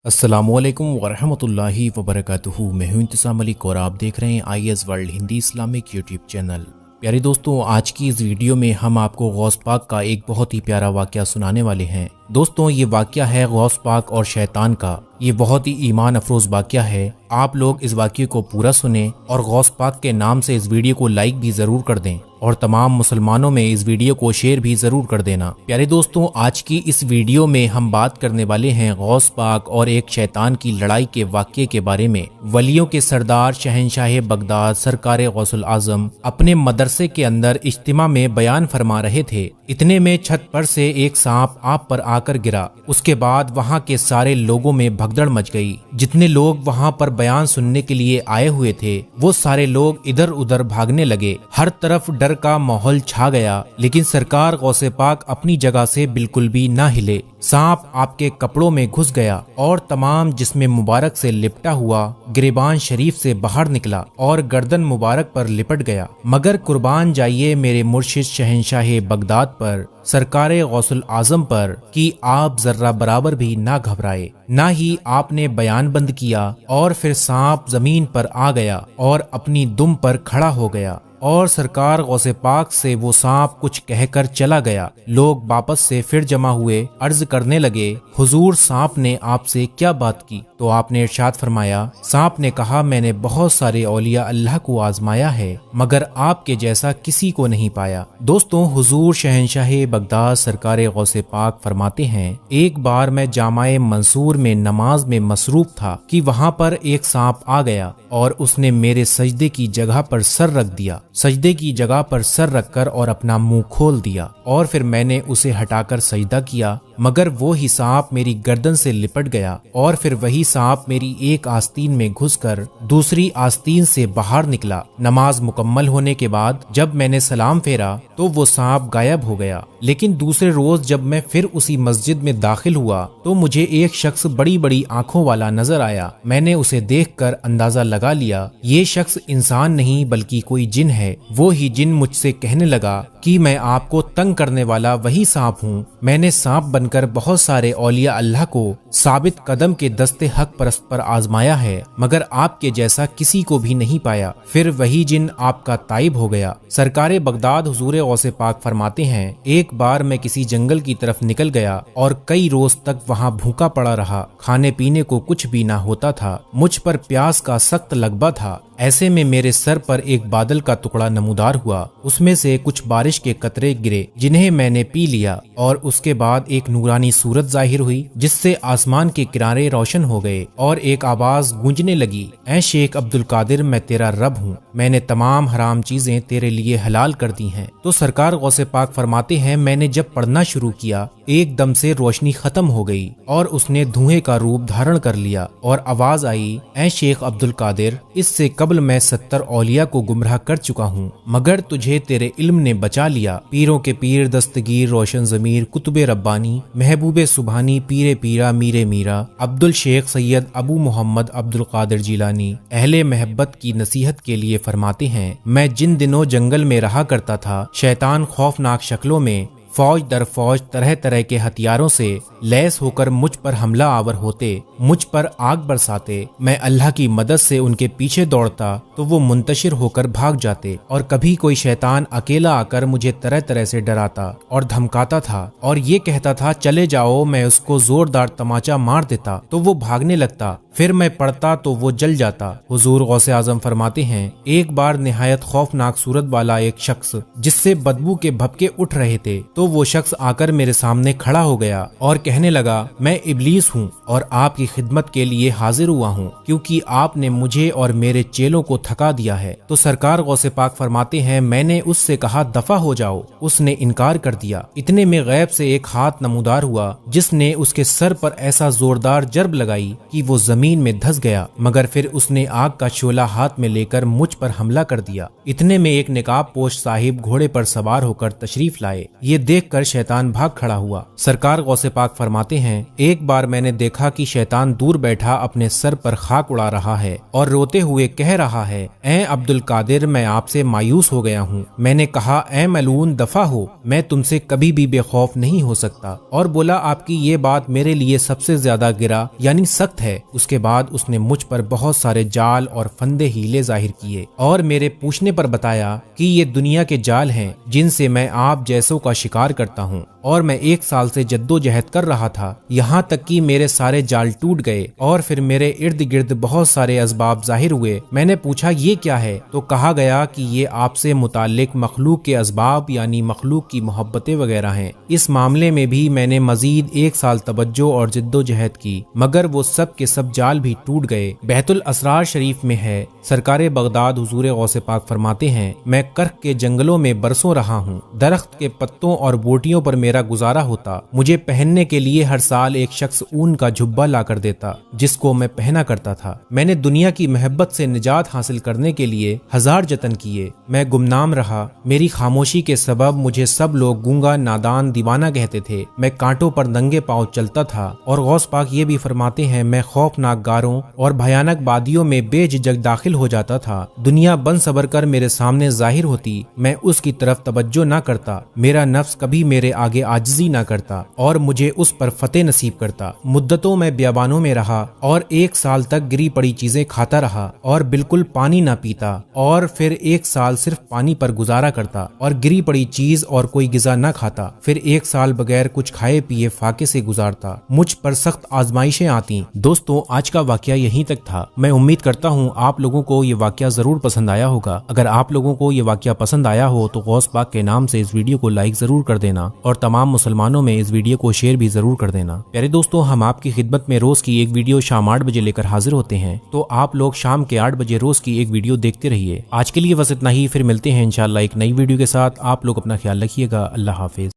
अस्सलामु अलैकुम वरहमतुल्लाहि वबरकातुहू। मैं हूं इंतसाम मलिक और आप देख रहे हैं IAS world Hindi Islamic YouTube channel. प्यारे दोस्तों, आज की इस वीडियो में हम आपको गौस पाक का एक बहुत ही प्यारा वाक़या सुनाने वाले हैं। दोस्तों, ये वाक़या है गौस पाक और शैतान का। ये बहुत ही ईमान अफरोज़ वाक़या है। आप लोग इस वाक़ये को पूरा सुने और गौस पाक के नाम से इस वीडियो को लाइक भी ज़रूर कर दें और तमाम मुसलमानों में इस वीडियो को शेयर भी ज़रूर कर देना। प्यारे दोस्तों, आज की इस वीडियो में हम बात करने वाले हैं गौस पाक और एक शैतान की लड़ाई के वाक़ये के बारे में। वलियों के सरदार शहंशाह बगदाद सरकार गौसुल आज़म अपने मदरसे के अंदर इज्तिमा में बयान फरमा रहे थे। इतने में छत पर से एक सांप आप पर आकर गिरा। उसके बाद वहाँ के सारे लोगों में भगदड़ मच गई। जितने लोग वहाँ पर बयान सुनने के लिए आए हुए थे वो सारे लोग इधर उधर भागने लगे। हर तरफ डर का माहौल छा गया, लेकिन सरकार गौसे पाक अपनी जगह से बिल्कुल भी ना हिले। सांप आपके कपड़ों में घुस गया और तमाम जिस्म मुबारक से लिपटा हुआ गिरबान शरीफ से बाहर निकला और गर्दन मुबारक पर लिपट गया। मगर कुर्बान जाइए मेरे मुर्शिद शहंशाह बगदाद पर, सरकार गौसुल आजम पर, कि आप जर्रा बराबर भी ना घबराए, ना ही आपने बयान बंद किया। और फिर सांप जमीन पर आ गया और अपनी दुम पर खड़ा हो गया और सरकार गौसे पाक से वो सांप कुछ कहकर चला गया। लोग वापस से फिर जमा हुए, अर्ज करने लगे, हुजूर सांप ने आपसे क्या बात की? तो आपने इरशाद फरमाया, सांप ने कहा, मैंने बहुत सारे औलिया अल्लाह को आजमाया है मगर आपके जैसा किसी को नहीं पाया। दोस्तों, हुजूर शहंशाह बगदाद सरकार गौसे पाक फरमाते हैं, एक बार मैं जामाए मंसूर में नमाज में मसरूफ था कि वहाँ पर एक सांप आ गया और उसने मेरे सजदे की जगह पर सर रख दिया। सजदे की जगह पर सर रखकर और अपना मुंह खोल दिया और फिर मैंने उसे हटाकर सजदा किया, मगर वो ही सांप मेरी गर्दन से लिपट गया और फिर वही सांप मेरी एक आस्तीन में घुसकर दूसरी आस्तीन से बाहर निकला। नमाज मुकम्मल होने के बाद जब मैंने सलाम फेरा तो वो सांप गायब हो गया। लेकिन दूसरे रोज जब मैं फिर उसी मस्जिद में दाखिल हुआ तो मुझे एक शख्स बड़ी बड़ी आंखों वाला नजर आया। मैंने उसे देखकर अंदाजा लगा लिया ये शख्स इंसान नहीं बल्कि कोई जिन है। वो ही जिन मुझसे कहने लगा कि मैं आपको तंग करने वाला वही सांप हूँ। मैंने सांप बनकर बहुत सारे औलिया अल्लाह को साबित कदम के दस्ते हक परस्त पर आजमाया है मगर आपके जैसा किसी को भी नहीं पाया। फिर वही जिन आपका ताइब हो गया। सरकार बगदाद हुजूर गौसे पाक फरमाते हैं, एक बार मैं किसी जंगल की तरफ निकल गया और कई रोज तक वहाँ भूखा पड़ा रहा। खाने पीने को कुछ भी ना होता था। मुझ पर प्यास का सख्त लगबा था। ऐसे में मेरे सर पर एक बादल का टुकड़ा नमूदार हुआ। उसमें से कुछ बारिश के कतरे गिरे जिन्हें मैंने पी लिया और उसके बाद एक नूरानी सूरत जाहिर हुई जिससे आसमान के किनारे रोशन हो गए और एक आवाज गूंजने लगी, ऐ शेख अब्दुल कादिर, मैं तेरा रब हूँ, मैंने तमाम हराम चीजें तेरे लिए हलाल कर दी हैं। तो सरकार गौसे पाक फरमाते हैं, मैंने जब पढ़ना शुरू किया एकदम से रोशनी खत्म हो गई और उसने धुएं का रूप धारण कर लिया और आवाज आई, ऐ शेख अब्दुल कादिर, इससे कबल मैं 70 औलिया को गुमराह कर चुका हूँ मगर तुझे तेरे इल्म ने बचा लिया। पीरों के पीर दस्तगीर रोशन जमीर कुतुबे रब्बानी महबूबे सुबहानी पीरे पीरा मीरे मीरा अब्दुल शेख सैयद अबू मोहम्मद अब्दुल कादिर जिलानी अहले महब्बत की नसीहत के लिए फरमाते हैं, मैं जिन दिनों जंगल में रहा करता था शैतान खौफनाक शक्लों में फौज दर फौज तरह तरह के हथियारों से लैस होकर मुझ पर हमला आवर होते, मुझ पर आग बरसाते। मैं अल्लाह की मदद से उनके पीछे दौड़ता तो वो मुंतशिर होकर भाग जाते और कभी कोई शैतान अकेला आकर मुझे तरह तरह से डराता और धमकाता था और ये कहता था चले जाओ। मैं उसको जोरदार तमाचा मार देता तो वो भागने लगता, फिर मैं पढ़ता तो वो जल जाता। हुजूर गौसे आजम फरमाते हैं, एक बार निहायत खौफनाक सूरत वाला एक शख्स जिससे बदबू के भपके उठ रहे थे तो वो शख्स आकर मेरे सामने खड़ा हो गया और कहने लगा, मैं इब्लीस हूँ और आपकी खिदमत के लिए हाजिर हुआ हूँ क्योंकि आपने मुझे और मेरे चेलों को थका दिया है। तो सरकार गौसे पाक फरमाते हैं, मैंने उससे कहा दफा हो जाओ। उसने इनकार कर दिया। इतने में गैब से एक हाथ नमूदार हुआ जिसने उसके सर पर ऐसा जोरदार जर्ब लगाई कि वो जमीन में धंस गया, मगर फिर उसने आग का शोला हाथ में लेकर मुझ पर हमला कर दिया। इतने में एक निकाब पोश साहिब घोड़े पर सवार होकर तशरीफ लाए। ये देख कर शैतान भाग खड़ा हुआ। सरकार गौसे पाक फरमाते हैं, एक बार मैंने देखा कि शैतान दूर बैठा अपने सर पर खाक उड़ा रहा है और रोते हुए कह रहा है, ऐ अब्दुल कादिर, मैं आपसे मायूस हो गया हूँ। मैंने कहा, ऐ मलून, दफा हो, मैं तुमसे कभी भी बेखौफ नहीं हो सकता। और बोला, आपकी ये बात मेरे लिए सबसे ज्यादा गिरा यानी सख्त है। उसके बाद उसने मुझ पर बहुत सारे जाल और फंदे हीले जाहिर किए और मेरे पूछने पर बताया कि ये दुनिया के जाल हैं जिनसे मैं आप जैसों का शिकार करता हूँ और मैं 1 साल से जद्दोजहद कर रहा था, यहाँ तक कि मेरे सारे जाल टूट गए और फिर मेरे इर्द गिर्द बहुत सारे असबाब जाहिर हुए। मैंने पूछा, ये क्या है? तो कहा गया कि ये आपसे मुताल्लिक मखलूक के असबाब यानी मखलूक की मोहब्बतें वगैरह हैं। इस मामले में भी मैंने मजीद 1 साल तवज्जो और जद्दोजहद की, मगर वो सब के सब जाल भी टूट गए। बहतुल असरार शरीफ में है, सरकारे बगदाद हुजूर गौसे पाक फरमाते हैं, मैं कर्क के जंगलों में बरसों रहा हूँ। दरख्त के पत्तों और बूटियों पर मेरा गुजारा होता। मुझे पहनने के लिए हर साल एक शख्स ऊन का जुब्बा ला कर देता, जिसको मैं पहना करता था। मैंने दुनिया की मोहब्बत से निजात हासिल करने के लिए 1000 जतन किए। मैं गुमनाम रहा। मेरी खामोशी के सबब मुझे सब लोग गूंगा, नादान, दीवाना कहते थे। मैं कांटों पर नंगे पांव चलता था। और गौस पाक ये भी फरमाते हैं, मैं खौफनाक गारों और भयानक वादियों में बेझिझक दाखिल हो जाता था। दुनिया बन सबर कर मेरे सामने जाहिर होती, मैं उसकी तरफ तवज्जो ना करता। मेरा नफ्स कभी मेरे आगे आजिज़ी ना करता और मुझे उस पर फतेह नसीब करता। मुद्दतों में बियाबानों में रहा और 1 साल तक गिरी पड़ी चीजें खाता रहा और बिल्कुल पानी ना पीता और फिर 1 साल सिर्फ पानी पर गुजारा करता और गिरी पड़ी चीज और कोई गिज़ा ना खाता। फिर 1 साल बगैर कुछ खाए पिए फाके से गुजारता। मुझ पर सख्त आजमाइशें आती। दोस्तों, आज का वाकया यहीं तक था। मैं उम्मीद करता हूँ आप लोगों को ये वाकया जरूर पसंद आया होगा। अगर आप लोगों को ये वाकया पसंद आया हो तो गौस पाक के नाम से इस वीडियो को लाइक जरूर कर देना और तमाम मुसलमानों में इस वीडियो को शेयर भी जरूर कर देना। प्यारे दोस्तों, हम आपकी खिदमत में रोज की एक वीडियो शाम 8 बजे लेकर हाजिर होते हैं, तो आप लोग शाम के 8 बजे रोज की एक वीडियो देखते रहिए। आज के लिए बस इतना ही, फिर मिलते हैं इंशाल्लाह एक नई वीडियो के साथ। आप लोग अपना ख्याल रखिएगा। अल्लाह हाफिज।